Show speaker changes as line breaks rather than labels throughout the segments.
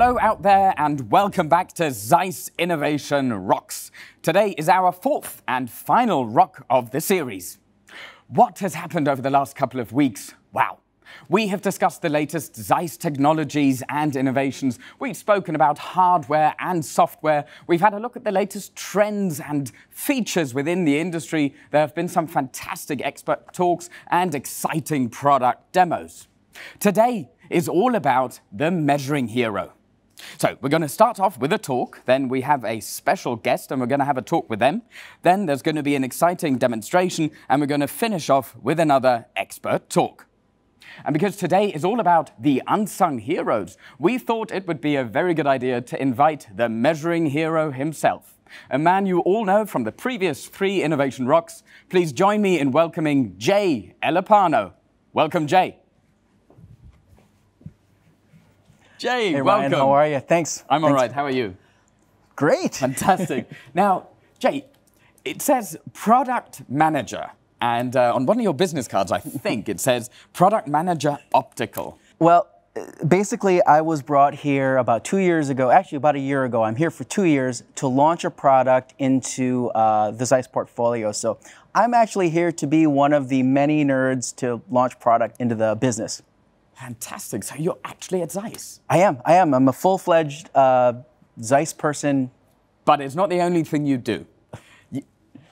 Hello out there and welcome back to Zeiss Innovation Rocks. Today is our fourth and final rock of the series. What has happened over the last couple of weeks? Wow. We have discussed the latest Zeiss technologies and innovations. We've spoken about hardware and software. We've had a look at the latest trends and features within the industry. There have been some fantastic expert talks and exciting product demos. Today is all about the Measuring Hero. So we're going to start off with a talk, then we have a special guest and we're going to have a talk with them. Then there's going to be an exciting demonstration and we're going to finish off with another expert talk. And because today is all about the unsung heroes, we thought it would be a very good idea to invite the Measuring Hero himself, a man you all know from the previous 3 Innovation Rocks. Please join me in welcoming Jay Elapano. Welcome, Jay. Jay,
hey,
welcome.
Ryan, how are you? Thanks.
I'm all right. How are you?
Great.
Fantastic. Now, Jay, it says product manager. And on one of your business cards, I think it says product manager optical.
Well, basically, I was brought here about 2 years ago, actually about a year ago. I'm here for 2 years to launch a product into the Zeiss portfolio. So I'm actually here to be one of the many nerds to launch product into the business.
Fantastic. So you're actually at Zeiss?
I am. I'm a full-fledged Zeiss person.
But it's not the only thing you do.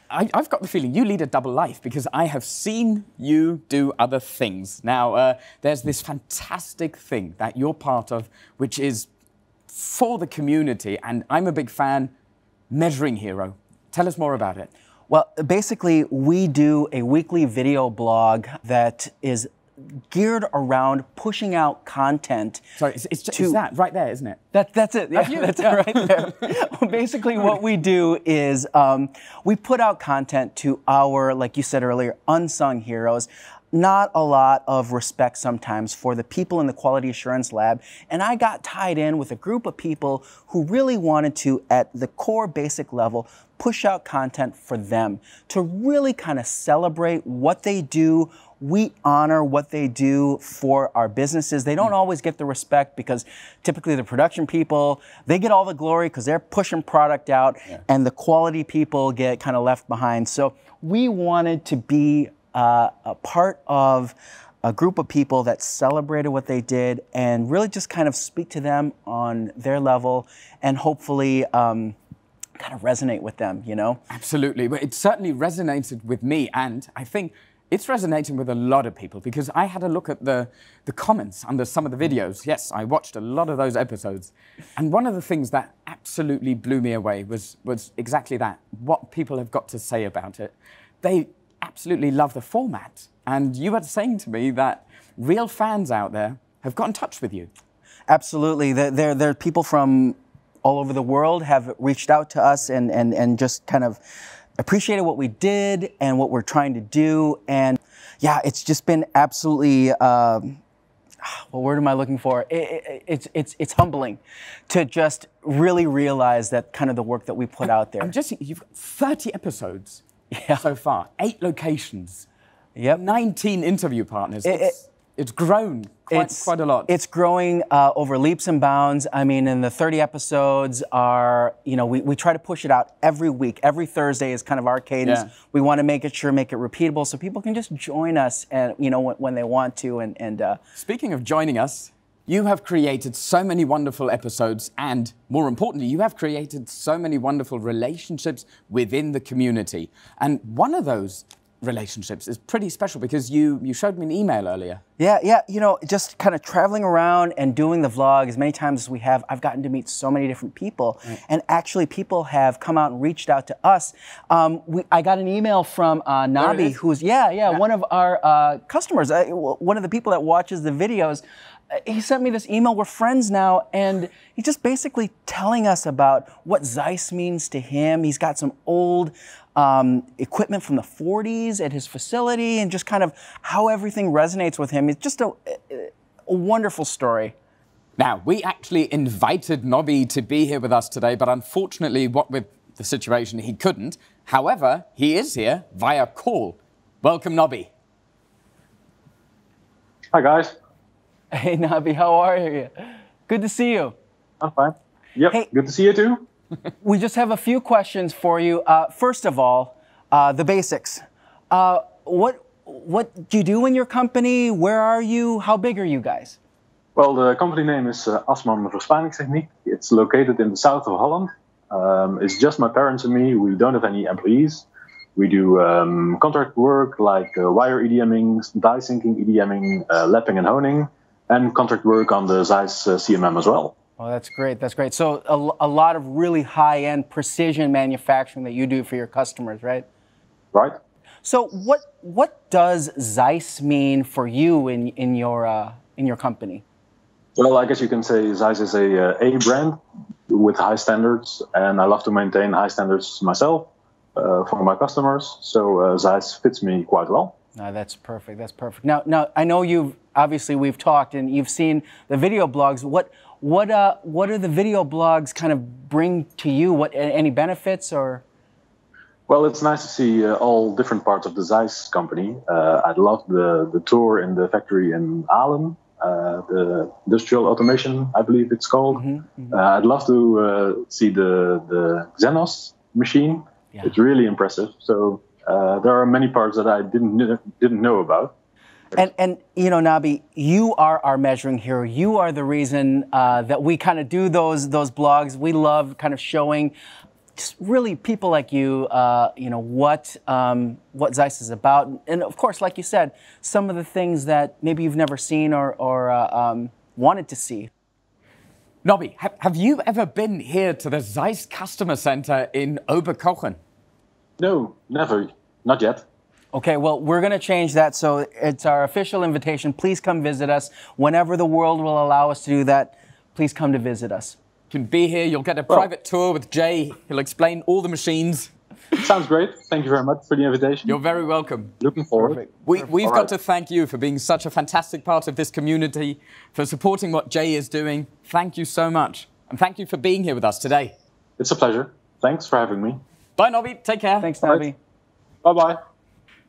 I've got the feeling you lead a double life because I have seen you do other things. Now, there's this fantastic thing that you're part of, which is for the community, and I'm a big fan, Measuring Hero. Tell us more about it.
Well, basically, we do a weekly video blog that is geared around pushing out content.
Sorry, it's that right there, isn't it?
That's it. Yeah, that's it right there. Well, basically, what we do is we put out content to our, like you said earlier, unsung heroes. Not a lot of respect sometimes for the people in the quality assurance lab. And I got tied in with a group of people who really wanted to, at the core basic level, push out content for them to really kind of celebrate what they do. We honor what they do for our businesses. They don't always get the respect because typically the production people, they get all the glory because they're pushing product out, and the quality people get kind of left behind. So we wanted to be a part of a group of people that celebrated what they did and really just kind of speak to them on their level and hopefully kind of resonate with them, you know?
Absolutely. But it certainly resonated with me, and I think it's resonating with a lot of people because I had a look at the comments under some of the videos. Yes, I watched a lot of those episodes. And one of the things that absolutely blew me away was exactly that, what people have got to say about it. They absolutely love the format. And you were saying to me that real fans out there have got in touch with you.
Absolutely. There are people from all over the world have reached out to us and just kind of appreciated what we did and what we're trying to do. And yeah, it's just been absolutely, what word am I looking for? It's humbling to just really realize that kind of the work that we put out there.
You've got 30 episodes so far, 8 locations, 19 interview partners. It's grown quite a lot.
It's growing over leaps and bounds. I mean, and the 30 episodes are, you know, we try to push it out every week. Every Thursday is kind of our cadence. Yeah. We want to make it repeatable so people can just join us, and you know, when they want to.
Speaking of joining us, you have created so many wonderful episodes, and more importantly, you have created so many wonderful relationships within the community. And one of those relationships is pretty special because you showed me an email earlier.
Yeah, you know, just kind of traveling around and doing the vlog as many times as we have, I've gotten to meet so many different people. Right. And actually people have come out and reached out to us. I got an email from Nabi, who's, one of our customers, one of the people that watches the videos. He sent me this email. We're friends now, and he's just basically telling us about what Zeiss means to him. He's got some old equipment from the 40s at his facility, and just kind of how everything resonates with him. It's just a wonderful story.
Now, we actually invited Nobby to be here with us today, but unfortunately, what with the situation, he couldn't. However, he is here via call. Welcome, Nobby.
Hi, guys.
Hey, Nabi, how are you? Good to see you.
I'm fine. Yep,
Hey.
good to see you too.
We just have a few questions for you. First of all, the basics. What do you do in your company? Where are you? How big are you guys?
Well, the company name is Assman Verspanningstechniek. It's located in the south of Holland. It's just my parents and me. We don't have any employees. We do contract work like wire EDMing, die sinking EDMing, lapping and honing, and contract work on the Zeiss CMM as well.
Oh, that's great. That's great. So a lot of really high-end precision manufacturing that you do for your customers, right?
Right.
So what does Zeiss mean for you in your company?
Well, I guess you can say Zeiss is a brand with high standards, and I love to maintain high standards myself for my customers. So Zeiss fits me quite well.
No, that's perfect. That's perfect. Now I know we've talked and you've seen the video blogs. What do the video blogs kind of bring to you? Any benefits or?
Well, it's nice to see all different parts of the Zeiss company. I love the tour in the factory in Aalen, the industrial automation, I believe it's called. I'd love to see the Xenos machine. Yeah. It's really impressive. So there are many parts that I didn't know about.
And you know, Nabi, you are our measuring hero. You are the reason that we kind of do those blogs. We love kind of showing just really people like you, you know, what Zeiss is about, and of course, like you said, some of the things that maybe you've never seen or wanted to see.
Nobby, have you ever been here to the Zeiss Customer Center in Oberkochen?
No, never, not yet.
Okay, well, we're going to change that, so it's our official invitation. Please come visit us. Whenever the world will allow us to do that, please come to visit us.
You can be here, you'll get a private tour with Jay. He'll explain all the machines.
Sounds great. Thank you very much for the invitation.
You're very welcome.
Looking forward.
Perfect.
We've got to thank you for being such a fantastic part of this community, for supporting what Jay is doing. Thank you so much. And thank you for being here with us today.
It's a pleasure. Thanks for having me.
Bye, Nobby. Take care.
Thanks, Nabi.
Right. Bye-bye.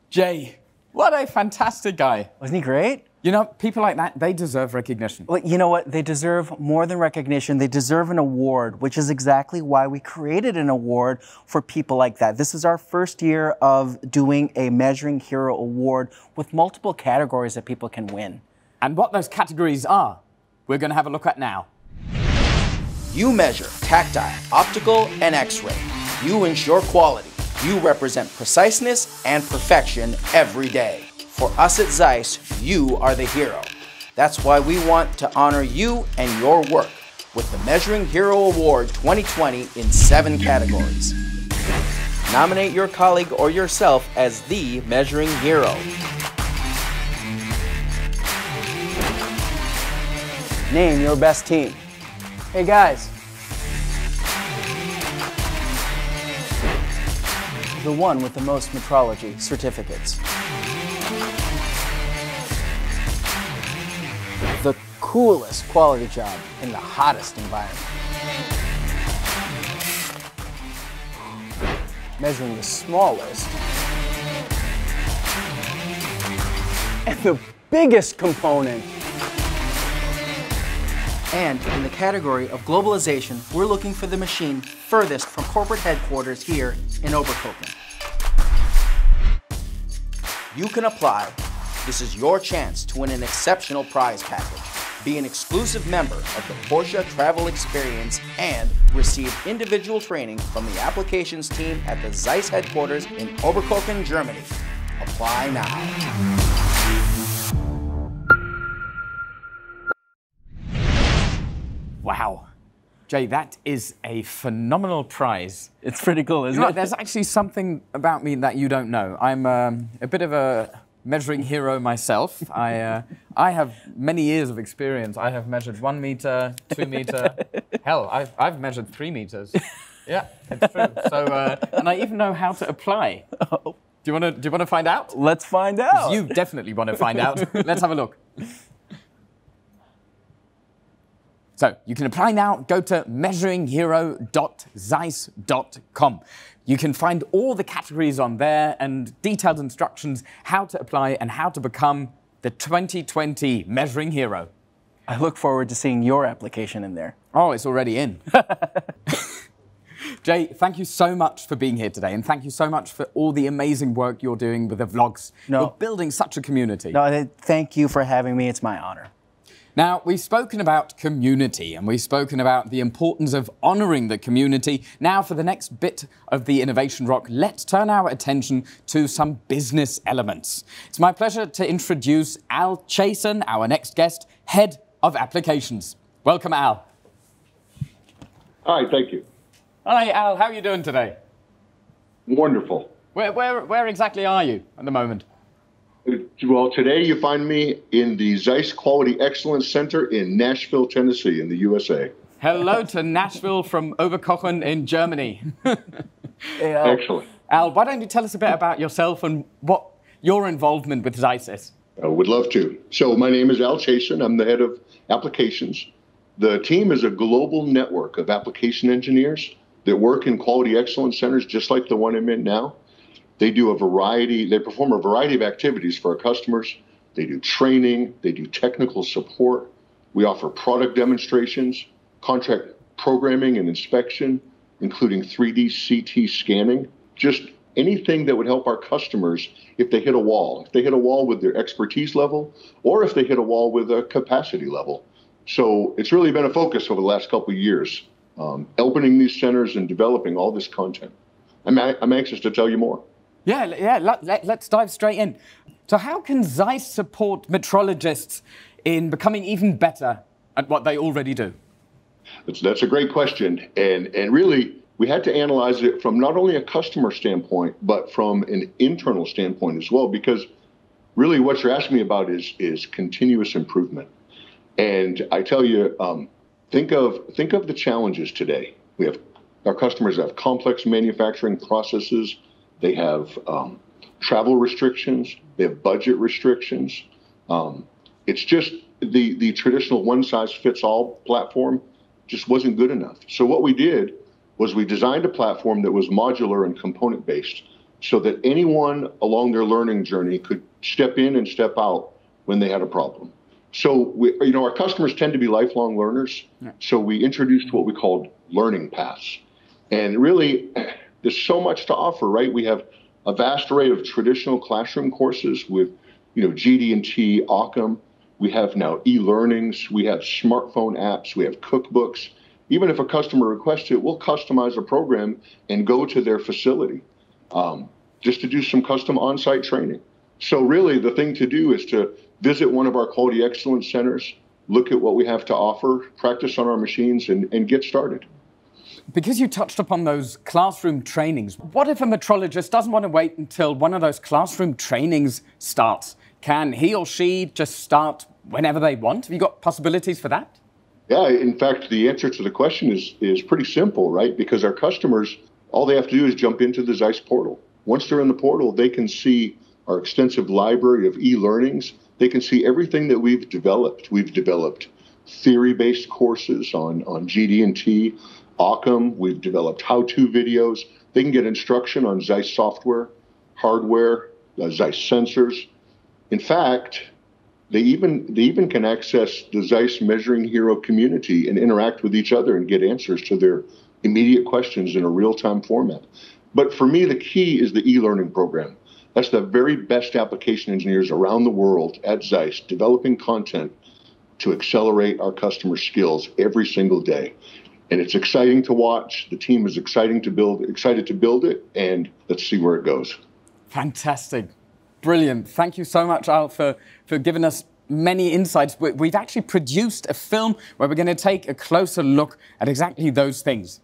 Jay, what a fantastic guy.
Wasn't he great?
You know, people like that, they deserve recognition.
Well, you know what? They deserve more than recognition. They deserve an award, which is exactly why we created an award for people like that. This is our first year of doing a Measuring Hero Award with multiple categories that people can win.
And what those categories are, we're going to have a look at now.
You measure tactile, optical, and X-ray. You ensure quality. You represent preciseness and perfection every day. For us at Zeiss, you are the hero. That's why we want to honor you and your work with the Measuring Hero Award 2020 in 7 categories. Nominate your colleague or yourself as the Measuring Hero. Name your best team. Hey guys. The one with the most metrology certificates. The coolest quality job in the hottest environment. Measuring the smallest and the biggest component. And in the category of globalization, we're looking for the machine furthest from corporate headquarters here in Oberkochen. You can apply. This is your chance to win an exceptional prize package, be an exclusive member of the Porsche Travel Experience, and receive individual training from the applications team at the Zeiss headquarters in Oberkochen, Germany. Apply now.
Wow. Jay, that is a phenomenal prize.
It's pretty cool, isn't it?
There's actually something about me that you don't know. I'm a bit of a measuring hero myself. I have many years of experience. I have measured 1 meter, 2 meter. Hell, I've measured 3 meters. Yeah, it's true. So, and I even know how to apply. Do you want to find out?
Let's find out.
You definitely want to find out. Let's have a look. So you can apply now. Go to measuringhero.zeiss.com. You can find all the categories on there and detailed instructions how to apply and how to become the 2020 Measuring Hero.
I look forward to seeing your application in there.
Oh, it's already in. Jay, thank you so much for being here today, and thank you so much for all the amazing work you're doing with the vlogs. You're building such a community.
No, thank you for having me. It's my honor.
Now, we've spoken about community, and we've spoken about the importance of honouring the community. Now, for the next bit of the Innovation Rock, let's turn our attention to some business elements. It's my pleasure to introduce Al Chasen, our next guest, Head of Applications. Welcome, Al.
Hi, thank you.
Hi, Al. How are you doing today?
Wonderful.
Where exactly are you at the moment?
Well, today you find me in the Zeiss Quality Excellence Center in Nashville, Tennessee, in the USA.
Hello to Nashville from Oberkochen in Germany.
Hey, Al.
Excellent.
Al, why don't you tell us a bit about yourself and what your involvement with Zeiss is?
I would love to. So my name is Al Chasen. I'm the head of applications. The team is a global network of application engineers that work in quality excellence centers just like the one I'm in now. They perform a variety of activities for our customers. They do training, they do technical support. We offer product demonstrations, contract programming and inspection, including 3D CT scanning, just anything that would help our customers if they hit a wall with their expertise level, or if they hit a wall with a capacity level. So it's really been a focus over the last couple of years, opening these centers and developing all this content. I'm anxious to tell you more.
Let's dive straight in. So how can Zeiss support metrologists in becoming even better at what they already do?
That's a great question. And really, we had to analyze it from not only a customer standpoint, but from an internal standpoint as well, because really what you're asking me about is continuous improvement. And I tell you, think of the challenges today. We have our customers have complex manufacturing processes. They have travel restrictions. They have budget restrictions. It's just the traditional one-size-fits-all platform just wasn't good enough. So what we did was we designed a platform that was modular and component-based so that anyone along their learning journey could step in and step out when they had a problem. So our customers tend to be lifelong learners. Yeah. So we introduced what we called learning paths. And really, there's so much to offer, right? We have a vast array of traditional classroom courses with, GD&T, Occam. We have now e-learnings. We have smartphone apps. We have cookbooks. Even if a customer requests it, we'll customize a program and go to their facility just to do some custom on-site training. So really, the thing to do is to visit one of our quality excellence centers, look at what we have to offer, practice on our machines, and get started.
Because you touched upon those classroom trainings, what if a metrologist doesn't want to wait until one of those classroom trainings starts? Can he or she just start whenever they want? Have you got possibilities for that?
Yeah, in fact, the answer to the question is pretty simple, right? Because our customers, all they have to do is jump into the Zeiss portal. Once they're in the portal, they can see our extensive library of e-learnings. They can see everything that we've developed. We've developed theory-based courses on GD&T, Occam. We've developed how-to videos. They can get instruction on Zeiss software, hardware, Zeiss sensors. In fact, they even can access the Zeiss Measuring Hero community and interact with each other and get answers to their immediate questions in a real-time format. But for me, the key is the e-learning program. That's the very best application engineers around the world at Zeiss developing content to accelerate our customer skills every single day. And it's exciting to watch. The team is excited to build it, and let's see where it goes.
Fantastic. Brilliant. Thank you so much, Al, for giving us many insights. We've actually produced a film where we're going to take a closer look at exactly those things.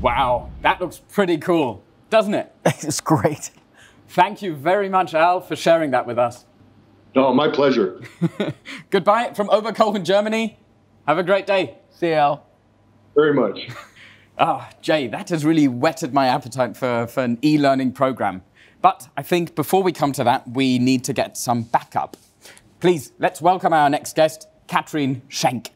Wow, that looks pretty cool, doesn't it?
It's great.
Thank you very much, Al, for sharing that with us.
Oh, my pleasure.
Goodbye from Oberkochen, Germany. Have a great day.
See you, Al.
Very much.
Jay, that has really whetted my appetite for an e-learning program. But I think before we come to that, we need to get some backup. Please, let's welcome our next guest, Katrin Schenk.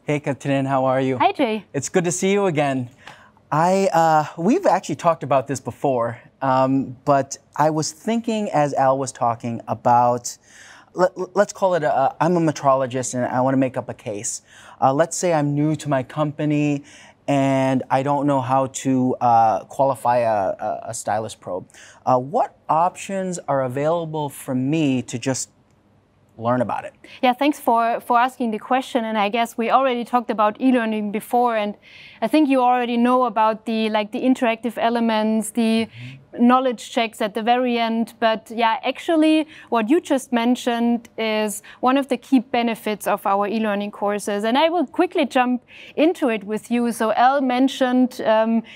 Hey, Katrin, how are you?
Hi, Jay.
It's good to see you again. We've actually talked about this before, but I was thinking as Al was talking about, let's call it, I'm a metrologist and I want to make up a case. Let's say I'm new to my company and I don't know how to qualify a stylus probe. What options are available for me to just learn about it?
Yeah, thanks for asking the question. And I guess we already talked about e-learning before, and I think you already know about the interactive elements, the knowledge checks at the very end. But yeah, actually what you just mentioned is one of the key benefits of our e-learning courses. And I will quickly jump into it with you. So Al mentioned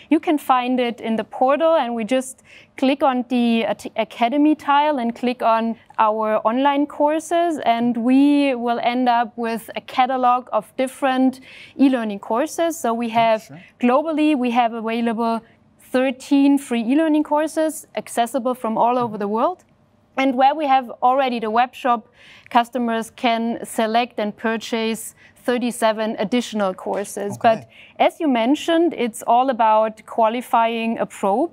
you can find it in the portal, and we just click on the Academy tile and click on our online courses, and we will end up with a catalog of different e-learning courses. So we have globally, we have available 13 free e-learning courses accessible from all over the world. And where we have already the web shop, customers can select and purchase 37 additional courses. Okay. But as you mentioned, it's all about qualifying a probe.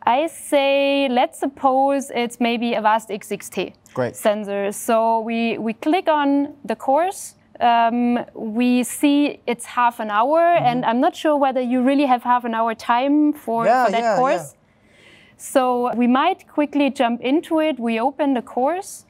I say, let's suppose it's maybe a VAST X6T sensor. So we click on the course. We see it's half an hour, and I'm not sure whether you really have half an hour time for that course. Yeah. So we might quickly jump into it. We open the course,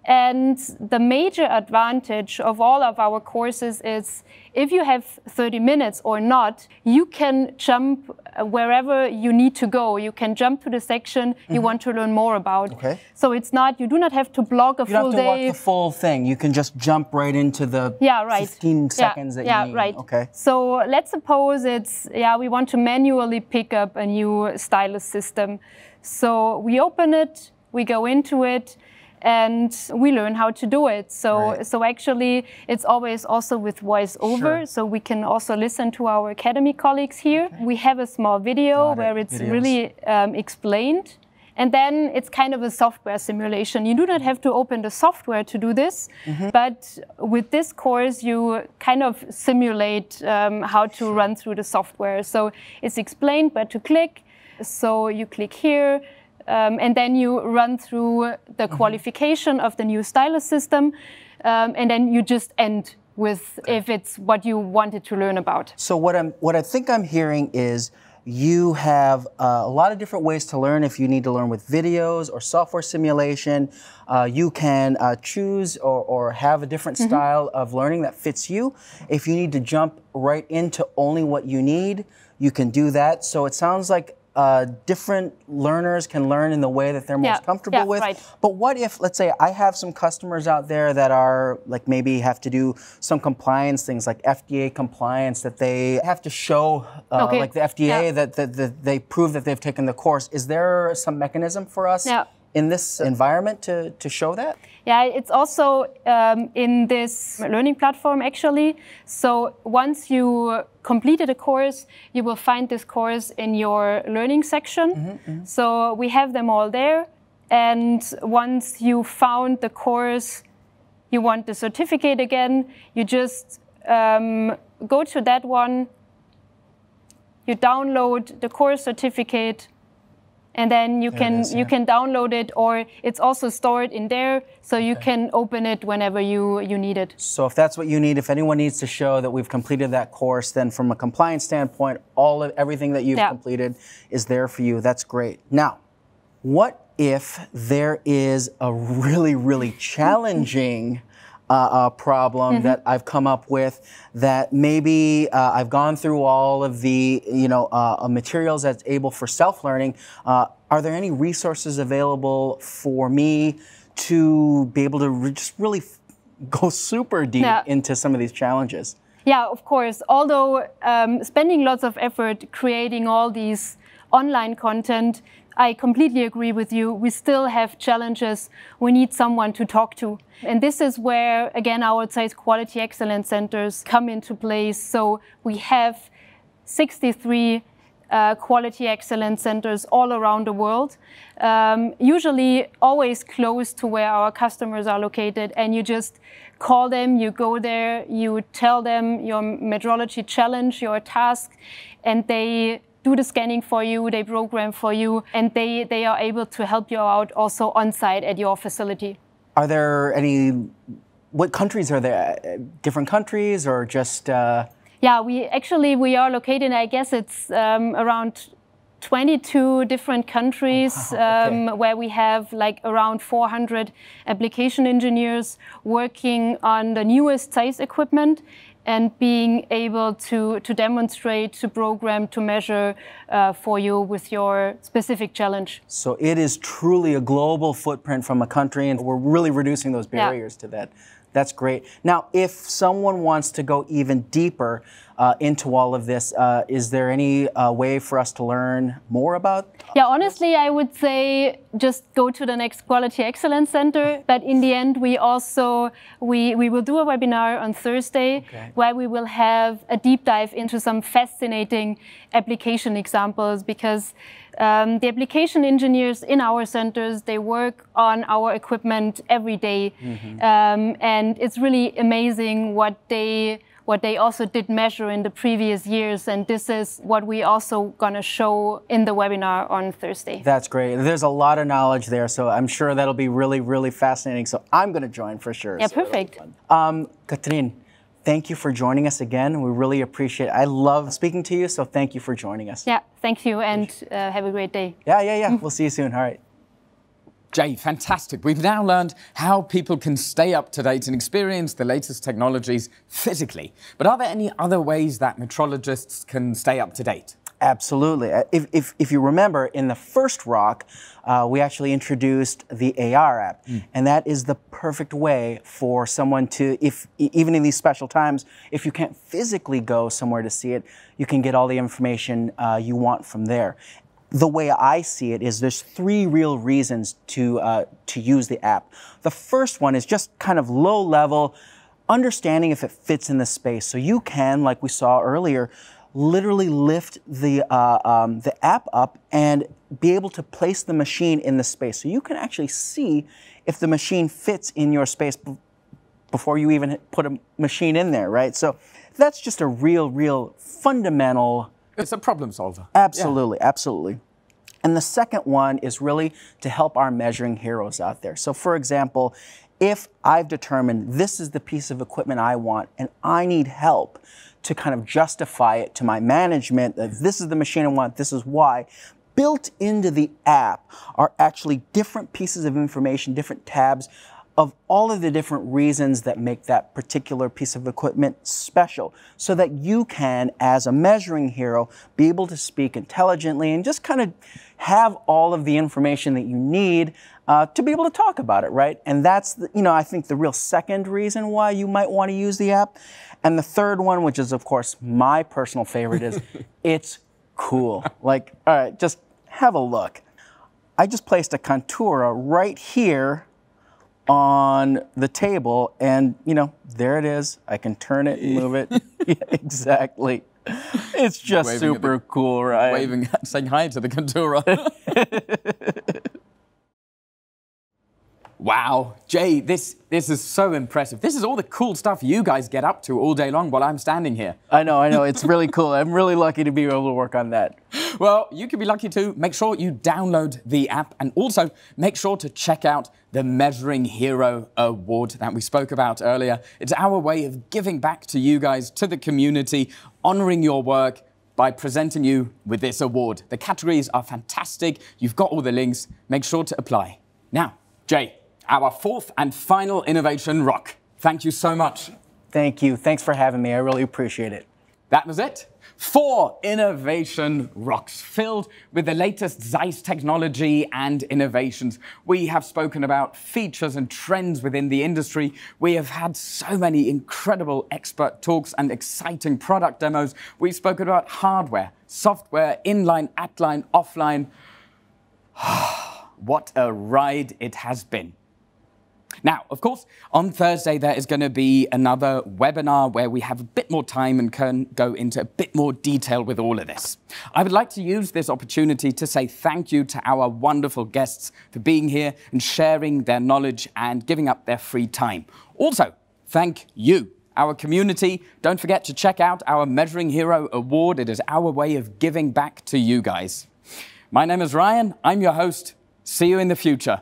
and the major advantage of all of our courses is if you have 30 minutes or not, you can jump wherever you need to go. You can jump to the section you want to learn more about. Okay. So it's not, you do not have to block a full day. You don't have to
watch the full thing. You can just jump right into the 15 seconds that you need.
Right.
Okay.
So let's suppose it's, we want to manually pick up a new stylus system. So we open it, we go into it, and we learn how to do it. So actually, it's always also with voiceover, so we can also listen to our academy colleagues here. Okay. We have a small video where it's really explained. And then it's kind of a software simulation. You do not have to open the software to do this, but with this course, you kind of simulate how to run through the software. So it's explained where to click. So you click here, and then you run through the qualification of the new stylus system, and then you just end with if it's what you wanted to learn about.
So what I think I'm hearing is you have a lot of different ways to learn. If you need to learn with videos or software simulation, you can choose or have a different style of learning that fits you. If you need to jump right into only what you need, you can do that. So it sounds like different learners can learn in the way that they're most comfortable with. Right. But what if, let's say, I have some customers out there that are like maybe have to do some compliance things like FDA compliance that they have to show, like the FDA that they prove that they've taken the course. Is there some mechanism for us in this environment to show that?
Yeah, it's also in this learning platform actually. So once you completed a course, you will find this course in your learning section. So we have them all there. And once you found the course, you want the certificate again, you just go to that one, you download the course certificate, and then you can download it, or it's also stored in there, so you can open it whenever you need it.
So if that's what you need, if anyone needs to show that we've completed that course, then from a compliance standpoint, everything that you've completed is there for you. That's great. Now, what if there is a really, really challenging problem that I've come up with that maybe I've gone through all of the materials that's able for self-learning. Are there any resources available for me to be able to just really go super deep into some of these challenges?
Yeah, of course. Although spending lots of effort creating all these online content, I completely agree with you. We still have challenges. We need someone to talk to. And this is where, again, our Zeiss Quality Excellence Centers come into place. So we have 63 quality excellence centers all around the world, usually always close to where our customers are located. And you just call them, you go there, you tell them your metrology challenge, your task, and they do the scanning for you, they program for you, and they are able to help you out also on site at your facility.
Are there what countries are there? Different countries or just?
Yeah, we are located, I guess it's around 22 different countries.
Okay.
Where we have like around 400 application engineers working on the newest Zeiss equipment and being able to demonstrate, to program, to measure for you with your specific challenge.
So it is truly a global footprint from a country, and we're really reducing those barriers to that. That's great. Now, if someone wants to go even deeper into all of this, is there any way for us to learn more about?
Yeah, honestly, I would say just go to the next Quality Excellence Center. But in the end, we will do a webinar on Thursday where we will have a deep dive into some fascinating application examples, because the application engineers in our centers, they work on our equipment every day. And it's really amazing what they also did measure in the previous years. And this is what we also going to show in the webinar on Thursday.
That's great. There's a lot of knowledge there, so I'm sure that'll be really, really fascinating. So I'm going to join for sure.
Yeah,
so
perfect.
Catherine, thank you for joining us again. We really appreciate it. I love speaking to you, so thank you for joining us.
Yeah, thank you, and have a great day.
Yeah. We'll see you soon. All right.
Jay, fantastic. We've now learned how people can stay up to date and experience the latest technologies physically. But are there any other ways that metrologists can stay up to date?
Absolutely. If you remember, in the first ROC, we actually introduced the AR app. And that is the perfect way for someone to, even in these special times, if you can't physically go somewhere to see it, you can get all the information you want from there. The way I see it is there's three real reasons to use the app. The first one is just kind of low level, understanding if it fits in the space. So you can, like we saw earlier, literally lift the app up and be able to place the machine in the space. So you can actually see if the machine fits in your space before you even put a machine in there, right? So that's just a real fundamental.
It's a problem solver.
Absolutely, absolutely. And the second one is really to help our measuring heroes out there. So for example, if I've determined this is the piece of equipment I want and I need help to kind of justify it to my management that this is the machine I want, this is why, built into the app are actually different pieces of information, different tabs of all of the different reasons that make that particular piece of equipment special, so that you can, as a measuring hero, be able to speak intelligently and just kind of have all of the information that you need to be able to talk about it, right? And that's, I think the real second reason why you might want to use the app. And the third one, which is of course my personal favorite, is it's cool. Like, all right, just have a look. I just placed a Contura right here on the table, and there it is. I can turn it and move it. Yeah, exactly. It's just waving super cool, right?
Waving, saying hi to the Contura. Wow, Jay, this is so impressive. This is all the cool stuff you guys get up to all day long while I'm standing here.
I know. It's really cool. I'm really lucky to be able to work on that.
Well, you can be lucky too. Make sure you download the app, and also make sure to check out the Measuring Hero Award that we spoke about earlier. It's our way of giving back to you guys, to the community, honoring your work by presenting you with this award. The categories are fantastic. You've got all the links. Make sure to apply. Now, Jay, our fourth and final innovation ROC. Thank you so much.
Thank you. Thanks for having me. I really appreciate it.
That was it. 4 innovation rocks filled with the latest Zeiss technology and innovations. We have spoken about features and trends within the industry. We have had so many incredible expert talks and exciting product demos. We've spoken about hardware, software, inline, at-line, offline. What a ride it has been. Now, of course, on Thursday, there is going to be another webinar where we have a bit more time and can go into a bit more detail with all of this. I would like to use this opportunity to say thank you to our wonderful guests for being here and sharing their knowledge and giving up their free time. Also, thank you, our community. Don't forget to check out our Measuring Hero Award. It is our way of giving back to you guys. My name is Ryan. I'm your host. See you in the future.